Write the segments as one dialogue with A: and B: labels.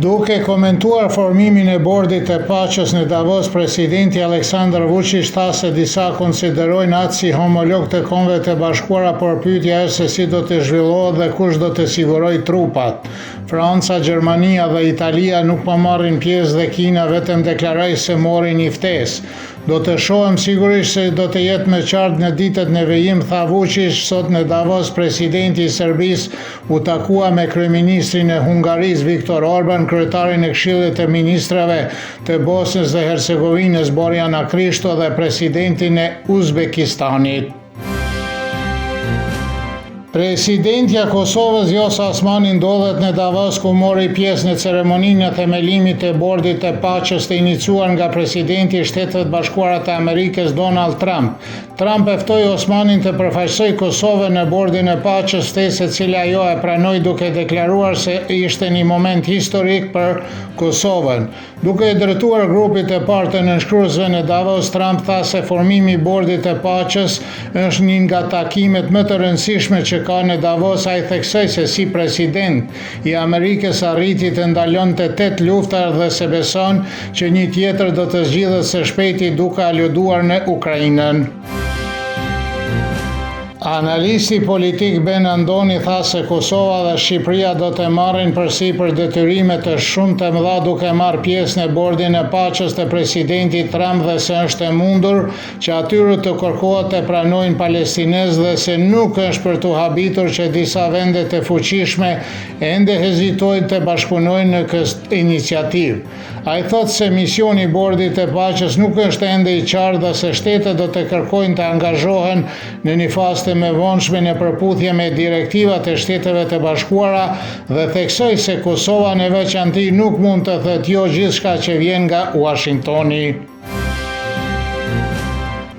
A: Duke komentuar formimin e bordit të paqes në Davos, presidenti Aleksandar Vučić tha se disa konsiderojnë atë si homolog të Kombeve të Bashkuara, por pyetja është se si do të zhvillohet dhe kush do të sigurojë trupat. Franca, Gjermania dhe Italia nuk po marrin pjesë dhe Kina vetëm deklaroi se mori një ftesë. Do të shohim sigurisht se do të jetë më qartë në ditët në vijim, tha Vučić. Sot në Davos, presidenti i Serbisë u takua me kryeministrin e Hungarisë Viktor Orban, kryetarin e Këshillit të Ministrave të Bosnjës dhe Hercegovinës Borjana Krishto dhe presidentin e Uzbekistanit. Presidentja e Kosovës Vjosa Osmani ndodhet në Davos, ku mori pjesë në ceremoninë e themelimit të bordit të paqes të iniciuar nga presidenti i Shteteve të Bashkuara të Amerikës Donald Trump. Trump e ftoi Osmanin të përfaqësojë Kosovën në bordin e paqes, ftesë e cila ajo e pranoi duke deklaruar se ishte një moment historik për Kosovën. Duke i drejtuar grupit të parë të nënshkruesve në Davos, Trump tha se formimi i bordit të paqes është një nga takimet më të rëndësishme që ka në Davos. Ai theksoi se si president i Amerikës arriti të ndalonte 8 lufta dhe se beson që një tjetër do të zgjidhet së shpejti duke aluduar në Ukrainën. Analisti politik Ben Andoni tha se Kosova dhe Shqipëria do të marrin përsipër detyrime të shumë të mëdha duke marrë pjesë në bordin e paqes të presidentit Trump dhe se është e mundur që atyre të kërkohet të pranojnë palestinezë dhe se nuk është për të habitur që disa vende të fuqishme ende hezitojnë të bashkëpunojnë në këtë iniciativë. Ai thotë se misioni i bordit të paqes nuk është ende i qartë dhe se shtetet do të kërkojnë të angazhohen në një fazë të mëvonshme në përputhje me direktivat e Shteteve të Bashkuara dhe theksoi se Kosova në veçantë nuk mund të thotë jo gjithçka që vjen nga Washingtoni.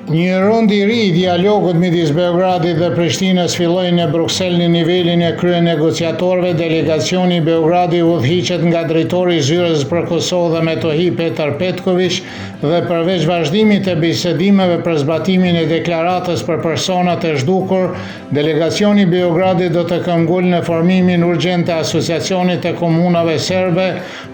A: Një rund i ri i dialogut midis Beogradit dhe Prishtinës filloi në Bruksel në nivelin e kryenegociatorëve. Delegacioni i Beogradit udhëhiqet nga drejtori i Zyrës për Kosovë dhe Metohi Petar Petković dhe përveç vazhdimit të bisedimeve për zbatimin e deklaratës për personat e zhdukur, delegacioni i Beogradit do të këmbgulë në formimin urgjent të Asociacionit të Komunave Serbe,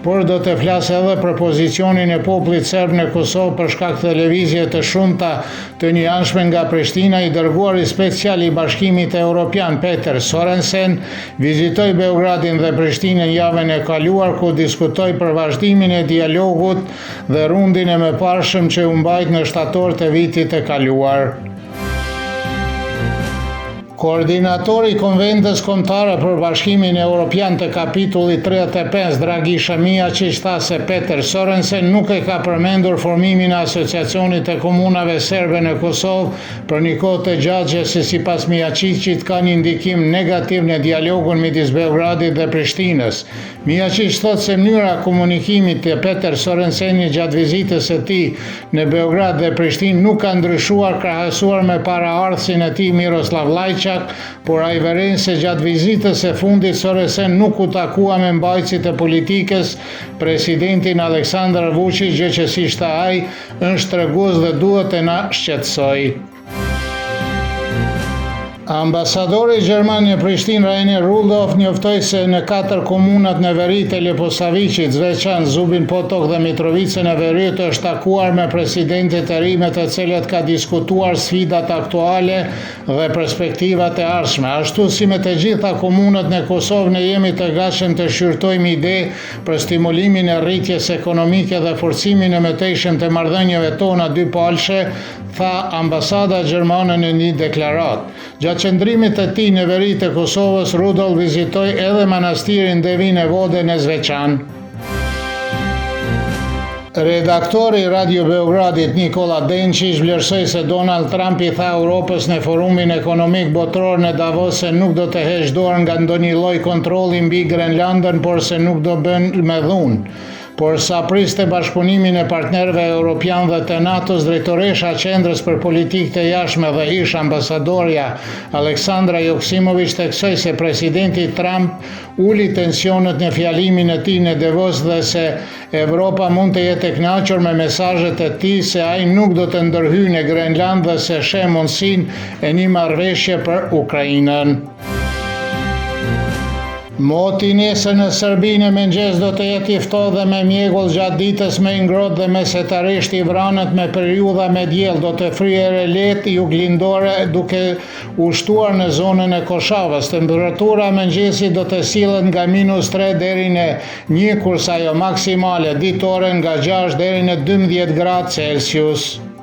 A: por do të flasë edhe për pozicionin e popullit serb në Kosovë për shkak të lëvizjeve të shumta të njëanshme nga Prishtina. I dërguari special i Bashkimit Evropian Peter Sorensen vizitoi Beogradin dhe Prishtinën javën e kaluar, ku diskutoi për vazhdimin e dialogut dhe rundin e mëparshëm që u mbajt në shtator të vitit të kaluar. Koordinatori i Konventës Kombëtare për Bashkimin Evropian të kapitullit 35, Dragisha Mijačić, tha se Peter Sorensen nuk e ka përmendur formimin e Asociacionit të Komunave Serbe në Kosovë për një kohë të gjatë, që se sipas Mijačićit ka një ndikim negativ në dialogun midis Beogradit dhe Prishtinës. Mijačić thotë se mënyra komunikimit të Peter Sorensenit gjatë vizitës së tij në Beograd dhe Prishtinë nuk ka ndryshuar krahasuar me paraardhësin e tij Miroslav Lajçak, por ai vëren se gjatë vizitës së fundit Sorensen nuk u takua me mbajtësit e politikës presidentin Aleksandar Vučić, gjë që si tha ai është tregues dhe duhet të na shqetësojë. Ambasadori gjerman në Prishtinë Rainer Rudolph njoftoi se në 4 komunat në veri të Leposavicit, Zveçan, Zubin Potok dhe Mitrovicën e Veriut është takuar me presidentet e ri me të cilët ka diskutuar sfidat aktuale dhe perspektivat e ardhshme. Ashtu si me të gjitha komunat në Kosovë, ne jemi të gatshëm të shqyrtojmë ide për stimulimin e rritjes ekonomike dhe forcimin e mëtejshëm të marrëdhënieve tona dypalëshe, tha ambasada gjermane në një deklaratë. Gjatë qëndrimit të tij në veri të Kosovës, Rudolph vizitoi edhe manastirin Devin e Vode në Zveçan. Redaktori i Radio Beogradit Nikola Denčić vlerësoi se Donald Trump i tha Europës në forumin ekonomik botror në Davos se nuk do të heqë dorë nga ndonjë lloj kontrolli mbi Grenlandën, por se nuk do bën me dhunë. Por sa priste bashkëpunimin e partnerëve europian dhe të NATO-s, drejtoresha e Qendrës për Politikë të Jashtme dhe ish ambasadorja Aleksandra Joksimović theksoi se presidenti Trump uli tensionet në fjalimin e tij në Davos dhe se Evropa mund të jetë e kënaqur me mesazhet e tij se ai nuk do të ndërhyjë në Grenland dhe se sheh mundësinë e një marrëveshje për Ukrainën. Moti nesër në Serbinë mëngjes do të jetë i ftohtë dhe me mjegull gjatë ditës me ngrohtë dhe mesetarisht i vranët me periudha me diell do të fryrë lehtë juglindore duke u shtuar në zonën e Koshavës. Temperatura mëngjesit do të sillet nga -3 deri në 1 kurse ajo maksimale ditore nga 6 deri në 12 gradë Celsius.